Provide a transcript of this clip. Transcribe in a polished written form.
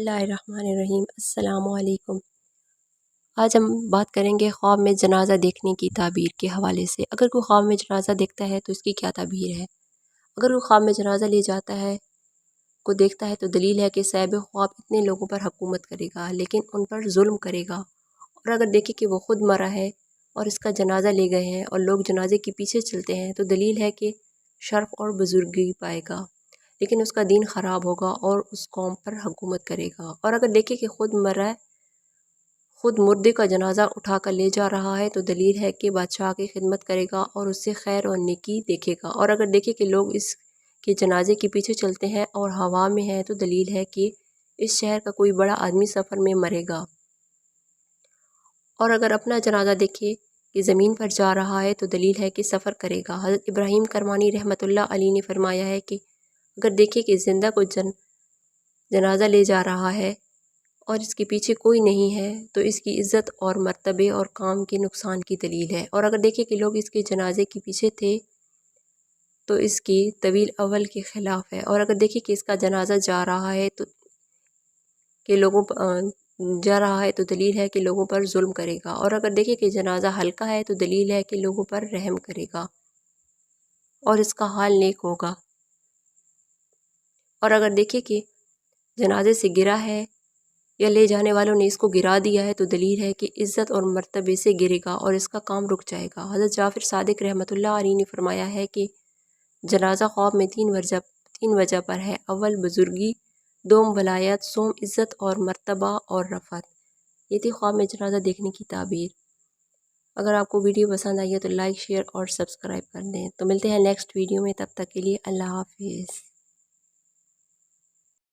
बिस्मिल्लाहिर्रहमानिर्रहीम। अस्सलामु अलैकुम। आज हम बात करेंगे ख्वाब में जनाजा देखने की ताबीर के हवाले से। अगर कोई ख्वाब में जनाजा देखता है तो इसकी क्या ताबीर है। अगर कोई ख्वाब में जनाजा ले जाता है को देखता है तो दलील है कि साहिब ख्वाब इतने लोगों पर हुकूमत करेगा लेकिन उन पर जुल्म करेगा। और अगर देखे कि वो खुद मरा है और इसका जनाजा ले गए हैं और लोग जनाजे के पीछे चलते हैं तो दलील है कि शर्फ और बुजुर्गी पाएगा, लेकिन उसका दीन ख़राब होगा और उस कौम पर हुकूमत करेगा। और अगर देखे कि खुद मरा है, खुद मुर्दे का जनाजा उठा कर ले जा रहा है तो दलील है कि बादशाह की खिदमत करेगा और उससे खैर और नेकी देखेगा। और अगर देखे कि लोग इसके जनाजे के पीछे चलते हैं और हवा में है तो दलील है कि इस शहर का कोई बड़ा आदमी सफ़र में मरेगा। और अगर अपना जनाजा देखे कि ज़मीन पर जा रहा है तो दलील है कि सफ़र करेगा। हज़रत इब्राहीम करमानी रहमतुल्लाह अलैह ने फरमाया है कि अगर देखे कि ज़िंदा को जनाजा ले जा रहा है और इसके पीछे कोई नहीं है तो इसकी इज़्ज़त और मर्तबे और काम के नुकसान की दलील है। और अगर देखे कि लोग इसके जनाजे के पीछे थे तो इसकी तवील अवल के ख़िलाफ़ है। और अगर देखे कि इसका जनाजा जा रहा है तो दलील है कि लोगों पर जुल्म करेगा। और अगर देखे कि जनाजा हल्का है तो दलील है कि लोगों पर रहम करेगा और इसका हाल नेक होगा। और अगर देखे कि जनाजे से गिरा है या ले जाने वालों ने इसको गिरा दिया है तो दलील है कि इज़्ज़त और मर्तबे से गिरेगा और इसका काम रुक जाएगा। हज़रत जाफ़िर सादिक रहमतुल्लाह अलैह ने फरमाया है कि जनाजा ख्वाब में तीन वजह पर है। अव्वल बुजुर्गी, दोम वलायत, सोम इज़्ज़त और मर्तबा और रफ़त। ये थी ख्वाब में जनाजा देखने की ताबीर। अगर आपको वीडियो पसंद आई है तो लाइक, शेयर और सब्सक्राइब कर दें। तो मिलते हैं नेक्स्ट वीडियो में, तब तक के लिए अल्लाह हाफिज़।